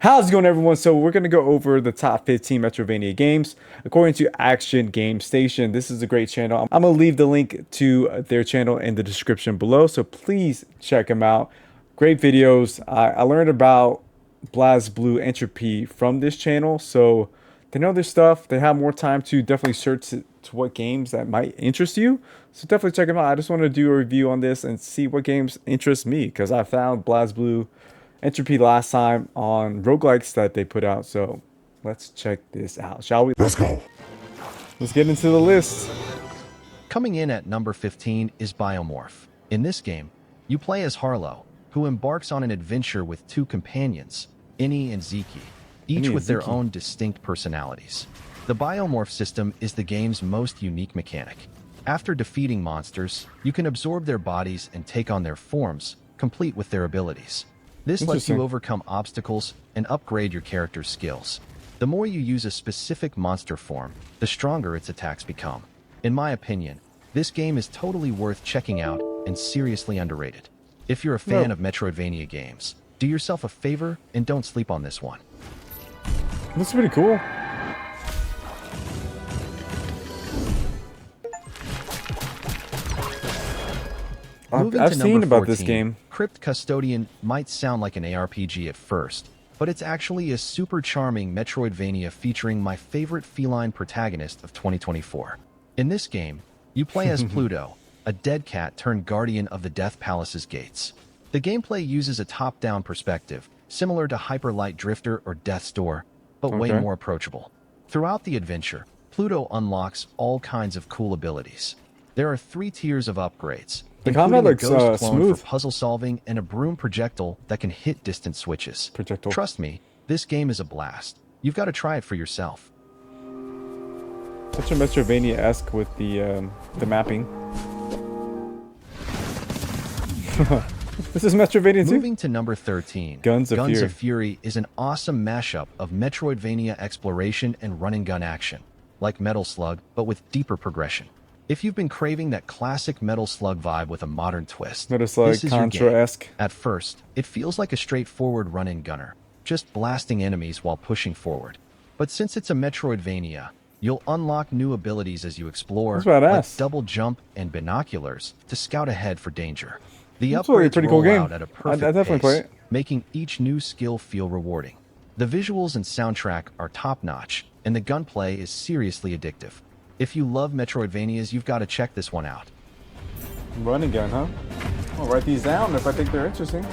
How's it going, everyone? So we're going to go over the top 15 Metroidvania games according to Action Game Station. This is a great channel. I'm going to leave the link to their channel in the description below, so please check them out. Great videos. I learned about BlazBlue Entropy from this channel, so they know their stuff. They have more time to definitely search to what games that might interest you. So definitely check them out. I just want to do a review on this and see what games interest me, because I found BlazBlue Entropy last time on roguelikes that they put out. So let's check this out, shall we? Let's go. Let's get into the list. Coming in at number 15 is Biomorph. In this game, you play as Harlow, who embarks on an adventure with two companions, Innie and Ziki, each with their own distinct personalities. The Biomorph system is the game's most unique mechanic. After defeating monsters, you can absorb their bodies and take on their forms, complete with their abilities. This lets you overcome obstacles and upgrade your character's skills. The more you use a specific monster form, the stronger its attacks become. In my opinion, this game is totally worth checking out and seriously underrated. If you're a fan of Metroidvania games, do yourself a favor and don't sleep on this one. Looks pretty cool. I've seen about this game. Crypt Custodian might sound like an ARPG at first, but it's actually a super charming Metroidvania featuring my favorite feline protagonist of 2024. In this game, you play as Pluto, a dead cat turned guardian of the Death Palace's gates. The gameplay uses a top-down perspective, similar to Hyper Light Drifter or Death's Door, but way more approachable. Throughout the adventure, Pluto unlocks all kinds of cool abilities. There are 3 tiers of upgrades. The combat looks smooth for puzzle solving and a broom projectile that can hit distant switches. Trust me, this game is a blast. You've got to try it for yourself. Such a Metroidvania-esque with the mapping. This is Metroidvania too? Moving to number 13, Guns of Fury is an awesome mashup of Metroidvania exploration and run-and-gun action, like Metal Slug, but with deeper progression. If you've been craving that classic Metal Slug vibe with a modern twist, Metal Slug, this is your game. Contra-esque. At first, it feels like a straightforward run-and-gunner, just blasting enemies while pushing forward. But since it's a Metroidvania, you'll unlock new abilities as you explore, like double jump and binoculars, to scout ahead for danger. The upgrades roll out at a perfect pace, making each new skill feel rewarding. The visuals and soundtrack are top-notch, and the gunplay is seriously addictive. If you love Metroidvanias, you've got to check this one out. Run and gun, huh? I'll write these down if I think they're interesting.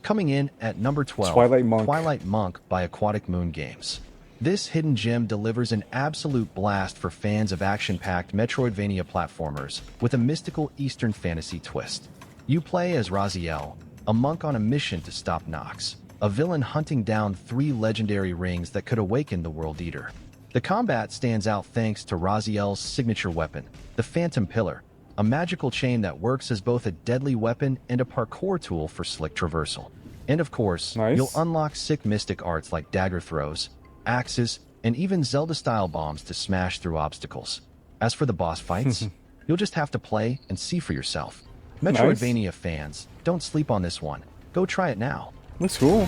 Coming in at number 12, Twilight Monk by Aquatic Moon Games. This hidden gem delivers an absolute blast for fans of action-packed Metroidvania platformers with a mystical Eastern fantasy twist. You play as Raziel, a monk on a mission to stop Nox, a villain hunting down 3 legendary rings that could awaken the World Eater. The combat stands out thanks to Raziel's signature weapon, the Phantom Pillar, a magical chain that works as both a deadly weapon and a parkour tool for slick traversal. And of course, you'll unlock sick mystic arts like dagger throws, axes, and even Zelda-style bombs to smash through obstacles. As for the boss fights, you'll just have to play and see for yourself. Metroidvania fans, don't sleep on this one. Go try it now. Looks cool.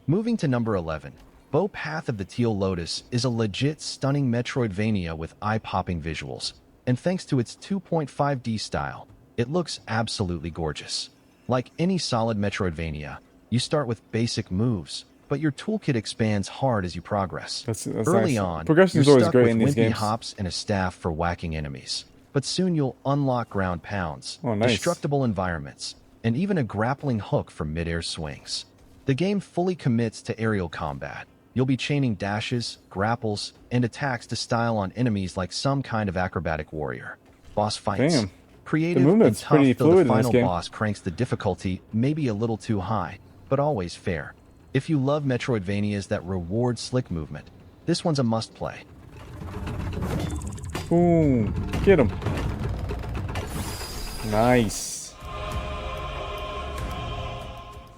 Moving to number 11, Bow Path of the Teal Lotus is a legit stunning Metroidvania with eye-popping visuals, and thanks to its 2.5D style, it looks absolutely gorgeous. Like any solid Metroidvania, you start with basic moves, but your toolkit expands hard as you progress. Early on, progression is always great in these games. Hops and a staff for whacking enemies, but soon you'll unlock ground pounds, destructible environments, and even a grappling hook for mid-air swings. The game fully commits to aerial combat. You'll be chaining dashes, grapples, and attacks to style on enemies like some kind of acrobatic warrior. Boss fights. Creative and tough, though the final boss cranks the difficulty maybe a little too high, but always fair. If you love Metroidvanias that reward slick movement, this one's a must-play. Boom. Get him. Nice.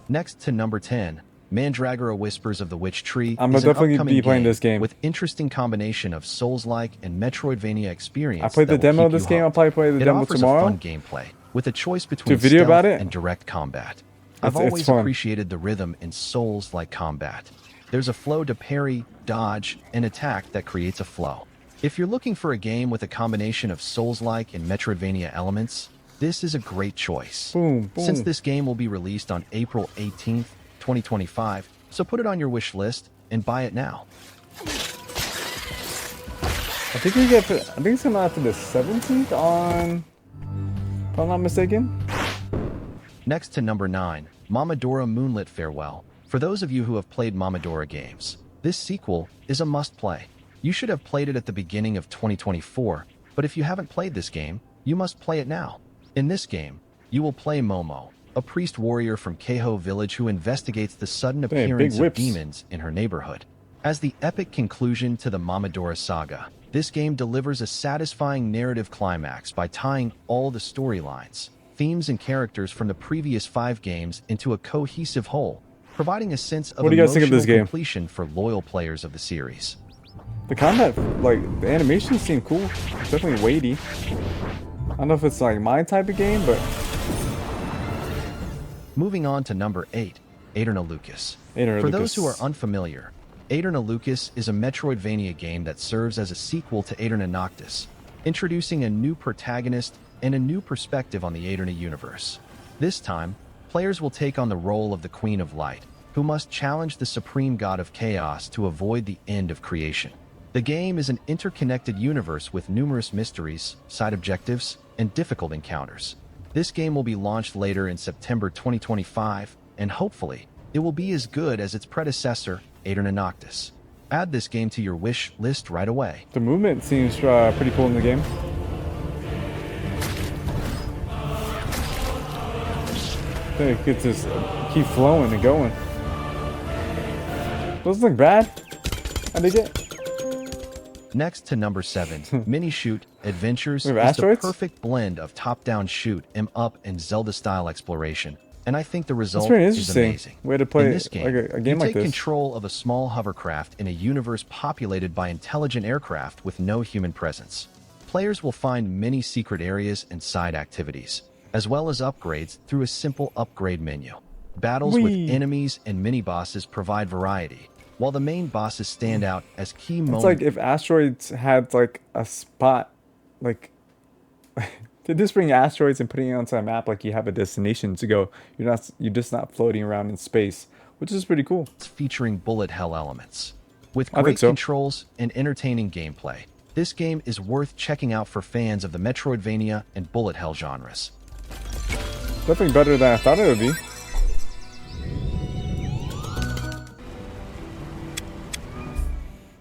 Next to number 10, Mandragora Whispers of the Witch Tree I'm is gonna an definitely upcoming be playing game this game. with interesting combination of Souls-like and Metroidvania experience. I played the that will demo keep of this you game. I'll hooked. probably play the It demo offers tomorrow. a fun gameplay with a choice Do a between video about stealth it. and direct combat. I've It's always fun. appreciated the rhythm in Souls-like combat. There's a flow to parry, dodge, and attack that creates a flow. If you're looking for a game with a combination of Souls-like and Metroidvania elements, this is a great choice. Boom, boom. Since this game will be released on April 18th, 2025, so put it on your wish list and buy it now. I think it's coming out to the 17th on, if I'm not mistaken. Next to number 9, Mamadora Moonlit Farewell. For those of you who have played Mamadora games, this sequel is a must-play. You should have played it at the beginning of 2024, but if you haven't played this game, you must play it now. In this game, you will play Momo, a priest warrior from Keiho Village who investigates the sudden appearance of demons in her neighborhood. As the epic conclusion to the Mamadora saga, this game delivers a satisfying narrative climax by tying all the storylines, themes, and characters from the previous 5 games into a cohesive whole, providing a sense of emotional completion for loyal players of the series. The combat, like, the animations seem cool. It's definitely weighty. I don't know if it's like my type of game, but... Moving on to number 8, Aeterna Lucas. For those who are unfamiliar, Aeterna Lucas is a Metroidvania game that serves as a sequel to Aeterna Noctis, introducing a new protagonist and a new perspective on the Aeterna universe. This time, players will take on the role of the Queen of Light, who must challenge the supreme god of chaos to avoid the end of creation. The game is an interconnected universe with numerous mysteries, side objectives, and difficult encounters. This game will be launched later in September 2025, and hopefully, it will be as good as its predecessor, Aeterna Noctis. Add this game to your wish list right away. The movement seems pretty cool in the game. It gets this keep flowing and going. Doesn't look bad. I dig it. Next to number 7, Mini Shoot Adventures is Asteroids? the perfect blend of top-down shoot 'em up and Zelda-style exploration, and I think the result is amazing. Way to play in this game, like a game you like take this. control of a small hovercraft in a universe populated by intelligent aircraft with no human presence. Players will find many secret areas and side activities, as well as upgrades through a simple upgrade menu. Battles with enemies and mini-bosses provide variety, while the main bosses stand out as key moments. It's like if asteroids had like a spot, like they're just bringing asteroids and putting it onto a map, like you have a destination to go. You're just not floating around in space, which is pretty cool. Featuring bullet hell elements. With great controls and entertaining gameplay, this game is worth checking out for fans of the Metroidvania and bullet hell genres. Definitely better than I thought it would be.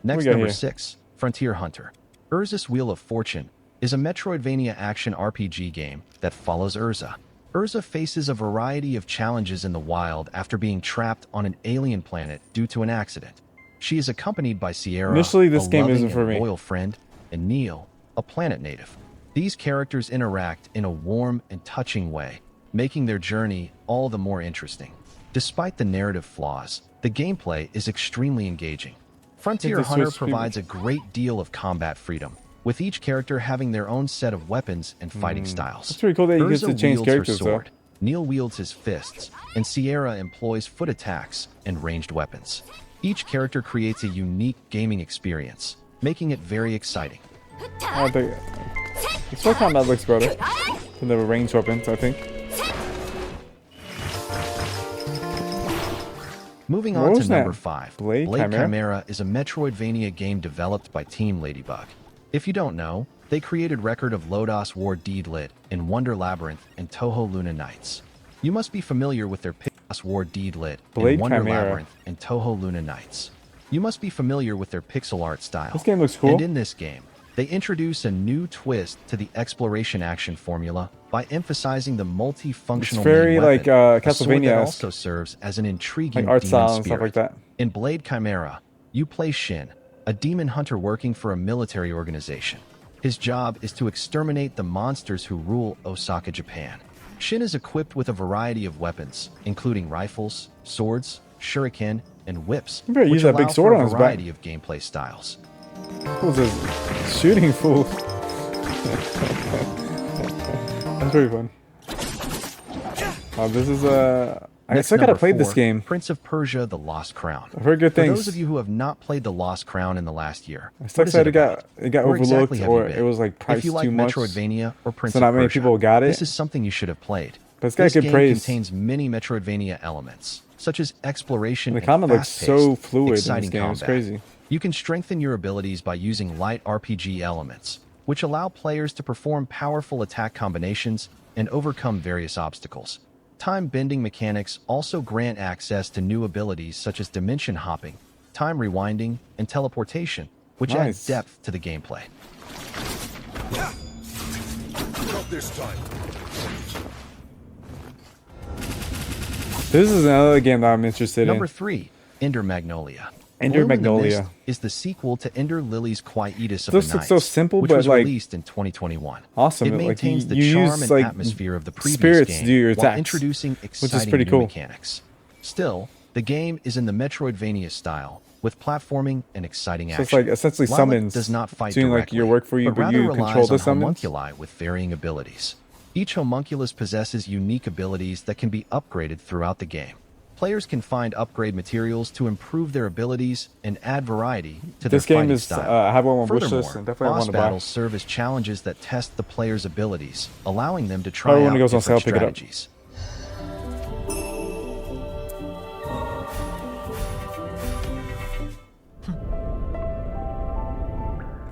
Next, number 6, Frontier Hunter. Urza's Wheel of Fortune is a Metroidvania action RPG game that follows Urza. Urza faces a variety of challenges in the wild after being trapped on an alien planet due to an accident. She is accompanied by Sierra, Initially, this a game loving isn't for and me. loyal friend, and Neil, a planet native. These characters interact in a warm and touching way, making their journey all the more interesting. Despite the narrative flaws, the gameplay is extremely engaging. Frontier Hunter provides a great deal of combat freedom, with each character having their own set of weapons and fighting styles. It's pretty cool that you get to change characters, her sword, Neil wields his fists, and Sierra employs foot attacks and ranged weapons. Each character creates a unique gaming experience, making it very exciting. The sword combat looks better than the ranged weapons, I think. Moving on to number 5, Blade Chimera is a Metroidvania game developed by Team Ladybug. If you don't know, they created Record of Lodos War Deedlit in Wonder Labyrinth and Toho Luna Nights. You must be familiar with their Lodos War Deedlit in Wonder Labyrinth and Toho Luna Nights. You must be familiar with their pixel art style. This game looks cool. And in this game, they introduce a new twist to the exploration action formula by emphasizing the multifunctional. It's very like Castlevania. That also serves as an intriguing art demon style and spirit. stuff like that. In Blade Chimera, you play Shin, a demon hunter working for a military organization. His job is to exterminate the monsters who rule Osaka, Japan. Shin is equipped with a variety of weapons, including rifles, swords, shuriken, and whips, You better use which that allow big sword for a on his back. variety of gameplay styles. Who's this shooting fool? That's pretty fun. This is I Next, still gotta number play this 4, game. Prince of Persia: The Lost Crown. I've heard good For things. those of you who have not played The Lost Crown in the last year, I still what is said it it about? got Where overlooked, exactly have you or been? it was like priced If you like too much. Metroidvania or Prince So of not many Persia, people got it. this is something you should have played. But it's got This good game praise. contains many Metroidvania elements, such as exploration The and combat looks fast-paced, so fluid in this exciting game. combat. It's crazy. You can strengthen your abilities by using light RPG elements, which allow players to perform powerful attack combinations and overcome various obstacles. Time-bending mechanics also grant access to new abilities such as dimension hopping, time rewinding, and teleportation, which add Nice. depth to the gameplay. Not this time. This is another game that I'm interested Number in. 3, Ender Magnolia. Ender Bloom in the Magnolia. Mist is the sequel to Ender Lily's Quietus of This the looks so Nights, simple, which but, was like, released in 2021. Awesome. It Like, maintains the you charm use, and like, atmosphere of the previous spirits game to do your while attacks, introducing which is exciting pretty new cool. mechanics. Still, the game is in the Metroidvania style, with platforming and exciting So action. it's like essentially While summons it does not fight doing like directly, your work for you, but rather you relies control the on summons. homunculi with varying abilities. Each homunculus possesses unique abilities that can be upgraded throughout the game. Players can find upgrade materials to improve their abilities and add variety to This their game fighting is style. I have one on my wish Furthermore, list and definitely boss want to buy. battles serve as challenges that test the player's abilities, allowing them to try Probably out when it goes on different sale, pick it up. strategies.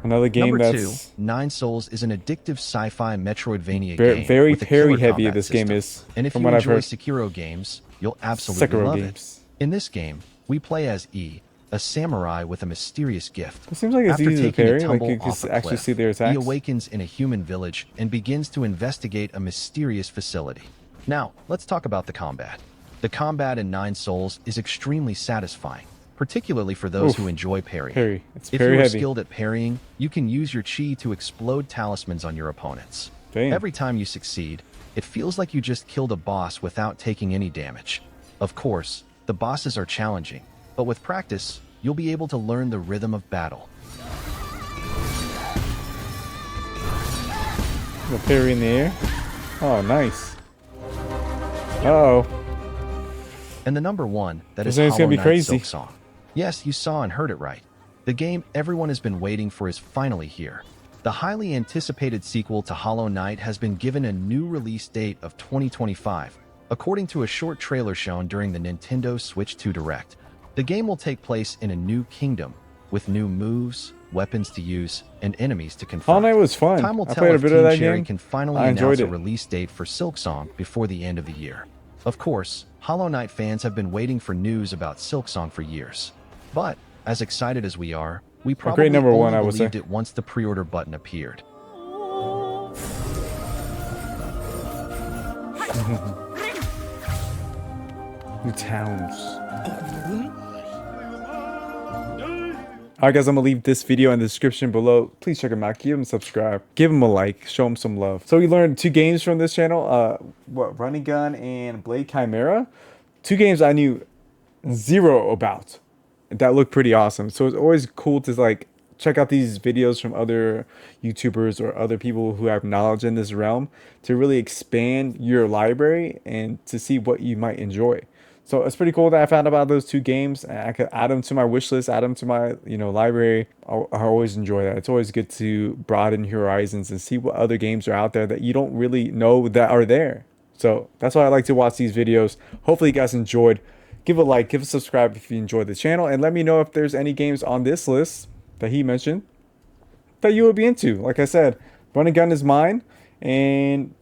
Another game Number 2, that's Nine Souls is an addictive sci-fi Metroidvania very, game very with a parry killer heavy. combat This system. game is, And if from you what I've enjoy heard. Sekiro games, you'll absolutely Sekiro love games. it. In this game, we play as E, a samurai with a mysterious gift. It seems like it's After easy to taking a parry. Like tumble you can off a actually cliff, see their attacks. he awakens in a human village and begins to investigate a mysterious facility. Now, let's talk about the combat. The combat in Nine Souls is extremely satisfying, particularly for those Oof. who enjoy parrying. Parry. It's If parry you are heavy. skilled at parrying, you can use your chi to explode talismans on your opponents. Damn. Every time you succeed, it feels like you just killed a boss without taking any damage. Of course, the bosses are challenging, but with practice, you'll be able to learn the rhythm of battle. The parry in the air. Oh, nice. Uh-oh. And the number 1, that is This thing's Hollow gonna be Knight crazy. Silksong. Yes, you saw and heard it right. The game everyone has been waiting for is finally here. The highly anticipated sequel to Hollow Knight has been given a new release date of 2025, according to a short trailer shown during the Nintendo Switch 2 Direct. The game will take place in a new kingdom, with new moves, weapons to use, and enemies to confront. Hollow Knight was fun. Time will I tell played a if bit Team of that Cherry game. can finally I enjoyed announce a it. release date for Silksong before the end of the year. Of course, Hollow Knight fans have been waiting for news about Silksong for years. But, as excited as we are, we probably number one, only I would believed say. it once the pre-order button appeared. New towns. Alright guys, I'm gonna leave this video in the description below. Please check them out. Give them a subscribe. Give them a like. Show them some love. So we learned 2 games from this channel. Running Gun and Blade Chimera. 2 games I knew 0 about. That looked pretty awesome. So it's always cool to like check out these videos from other YouTubers or other people who have knowledge in this realm to really expand your library and to see what you might enjoy. So it's pretty cool that I found about those 2 games and I could add them to my wish list, add them to my, library. I always enjoy that. It's always good to broaden your horizons and see what other games are out there that you don't really know that are there. So that's why I like to watch these videos. Hopefully you guys enjoyed. Give a like, give a subscribe if you enjoyed the channel, and let me know if there's any games on this list that he mentioned that you would be into. Like I said, Running Gun is mine, and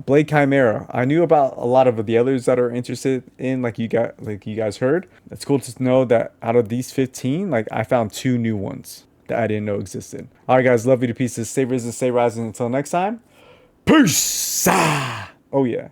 Blade Chimera. I knew about a lot of the others that are interested in, like you guys heard. It's cool to know that out of these 15, like I found 2 new ones that I didn't know existed. All right, guys, love you to pieces. Stay risen, stay rising. Until next time, peace. Oh yeah.